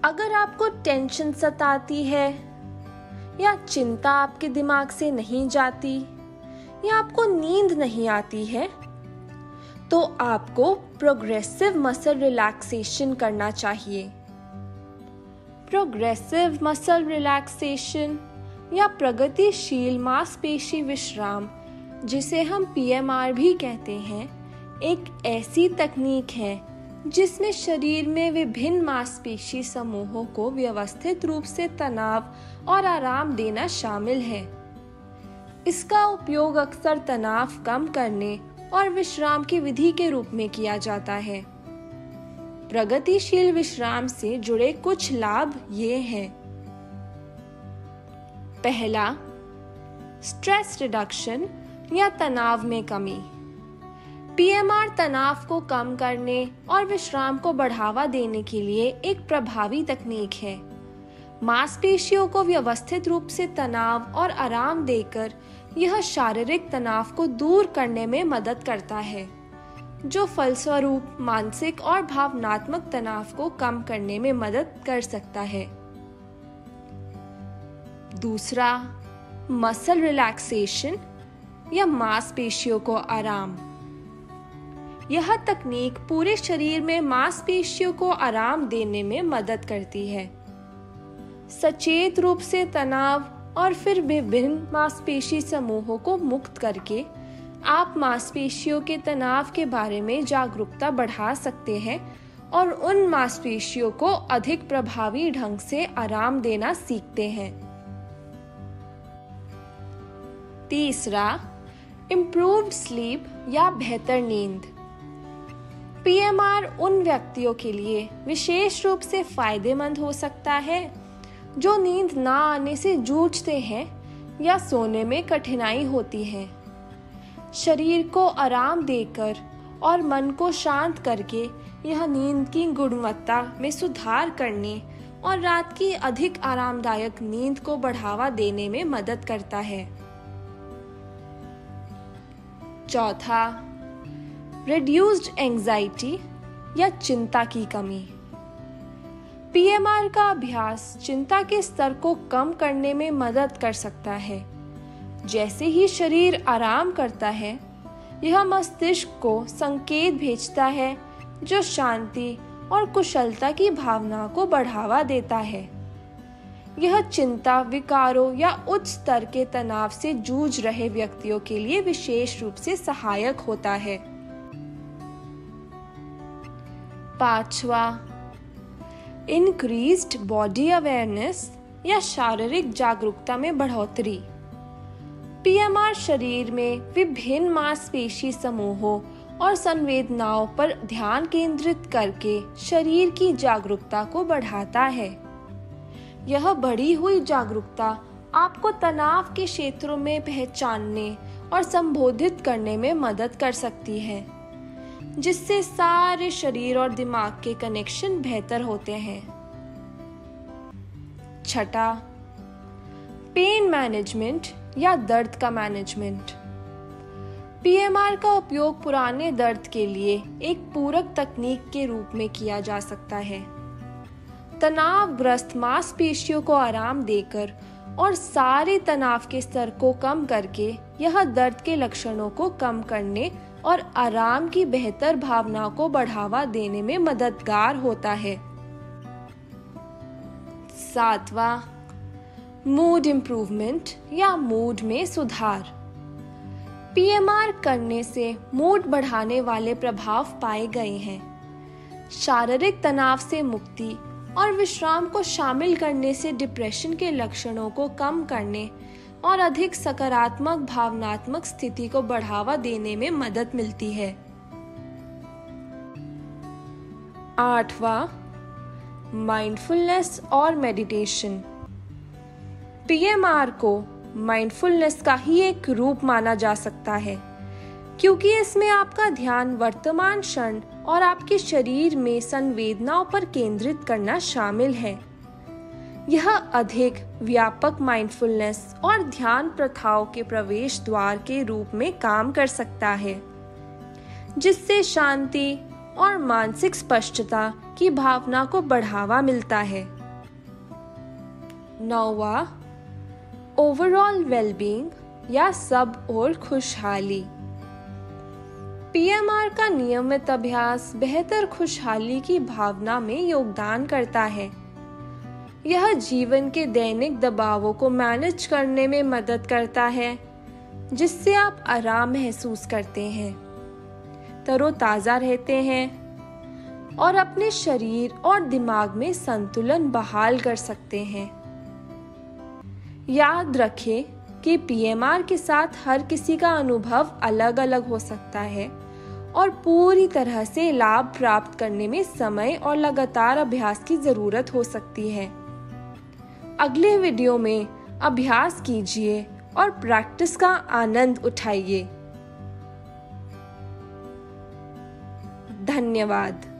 अगर आपको टेंशन सताती है या चिंता आपके दिमाग से नहीं जाती या आपको नींद नहीं आती है, तो आपको प्रोग्रेसिव मसल रिलैक्सेशन करना चाहिए। प्रोग्रेसिव मसल रिलैक्सेशन या प्रगतिशील मांसपेशी विश्राम, जिसे हम PMR भी कहते हैं, एक ऐसी तकनीक है जिसमें शरीर में विभिन्न मांसपेशी समूहों को व्यवस्थित रूप से तनाव और आराम देना शामिल है। इसका उपयोग अक्सर तनाव कम करने और विश्राम की विधि के रूप में किया जाता है। प्रगतिशील विश्राम से जुड़े कुछ लाभ ये हैं। पहला, स्ट्रेस रिडक्शन या तनाव में कमी। PMR तनाव को कम करने और विश्राम को बढ़ावा देने के लिए एक प्रभावी तकनीक है। मांसपेशियों को व्यवस्थित रूप से तनाव और आराम देकर यह शारीरिक तनाव को दूर करने में मदद करता है, जो फलस्वरूप मानसिक और भावनात्मक तनाव को कम करने में मदद कर सकता है। दूसरा, मसल रिलैक्सेशन या मांसपेशियों को आराम। यह तकनीक पूरे शरीर में मांसपेशियों को आराम देने में मदद करती है। सचेत रूप से तनाव और फिर विभिन्न मांसपेशी समूहों को मुक्त करके आप मांसपेशियों के तनाव के बारे में जागरूकता बढ़ा सकते हैं और उन मांसपेशियों को अधिक प्रभावी ढंग से आराम देना सीखते हैं। तीसरा, इम्प्रूव्ड स्लीप या बेहतर नींद। PMR उन व्यक्तियों के लिए विशेष रूप से फायदेमंद हो सकता है जो नींद ना आने से जूझते हैं या सोने में कठिनाई होती है। शरीर को आराम देकर और मन को शांत करके यह नींद की गुणवत्ता में सुधार करने और रात की अधिक आरामदायक नींद को बढ़ावा देने में मदद करता है। चौथा, रिड्यूस्ड एंजाइटी या चिंता की कमी। PMR का अभ्यास चिंता के स्तर को कम करने में मदद कर सकता है। जैसे ही शरीर आराम करता है, यह मस्तिष्क को संकेत भेजता है जो शांति और कुशलता की भावना को बढ़ावा देता है। यह चिंता विकारों या उच्च स्तर के तनाव से जूझ रहे व्यक्तियों के लिए विशेष रूप से सहायक होता है। पांचवा, इंक्रीज्ड बॉडी अवेयरनेस या शारीरिक जागरूकता में बढ़ोतरी। PMR शरीर में विभिन्न मांसपेशी समूहों और संवेदनाओं पर ध्यान केंद्रित करके शरीर की जागरूकता को बढ़ाता है। यह बढ़ी हुई जागरूकता आपको तनाव के क्षेत्रों में पहचानने और संबोधित करने में मदद कर सकती है, जिससे सारे शरीर और दिमाग के कनेक्शन बेहतर होते हैं। छठा, पेन मैनेजमेंट या दर्द का मैनेजमेंट। PMR का उपयोग पुराने दर्द के लिए एक पूरक तकनीक के रूप में किया जा सकता है। तनावग्रस्त मांसपेशियों को आराम देकर और सारे तनाव के स्तर को कम करके यह दर्द के लक्षणों को कम करने और आराम की बेहतर भावना को बढ़ावा देने में मददगार होता है। सातवां, मूड इम्प्रूवमेंट या मूड में सुधार। PMR करने से मूड बढ़ाने वाले प्रभाव पाए गए हैं। शारीरिक तनाव से मुक्ति और विश्राम को शामिल करने से डिप्रेशन के लक्षणों को कम करने और अधिक सकारात्मक भावनात्मक स्थिति को बढ़ावा देने में मदद मिलती है। आठवां, माइंडफुलनेस और मेडिटेशन। PMR को माइंडफुलनेस का ही एक रूप माना जा सकता है, क्योंकि इसमें आपका ध्यान वर्तमान क्षण और आपके शरीर में संवेदनाओं पर केंद्रित करना शामिल है। यह अधिक व्यापक माइंडफुलनेस और ध्यान प्रथाओं के प्रवेश द्वार के रूप में काम कर सकता है, जिससे शांति और मानसिक स्पष्टता की भावना को बढ़ावा मिलता है। 9वां, ओवरऑल वेलबींग या सब और खुशहाली। पीएमआर का नियमित अभ्यास बेहतर खुशहाली की भावना में योगदान करता है। यह जीवन के दैनिक दबावों को मैनेज करने में मदद करता है, जिससे आप आराम महसूस करते हैं, तरोताजा रहते हैं और अपने शरीर और दिमाग में संतुलन बहाल कर सकते हैं। याद रखें कि पीएमआर के साथ हर किसी का अनुभव अलग अलग हो सकता है और पूरी तरह से लाभ प्राप्त करने में समय और लगातार अभ्यास की जरूरत हो सकती है। अगले वीडियो में अभ्यास कीजिए और प्रैक्टिस का आनंद उठाइए। धन्यवाद।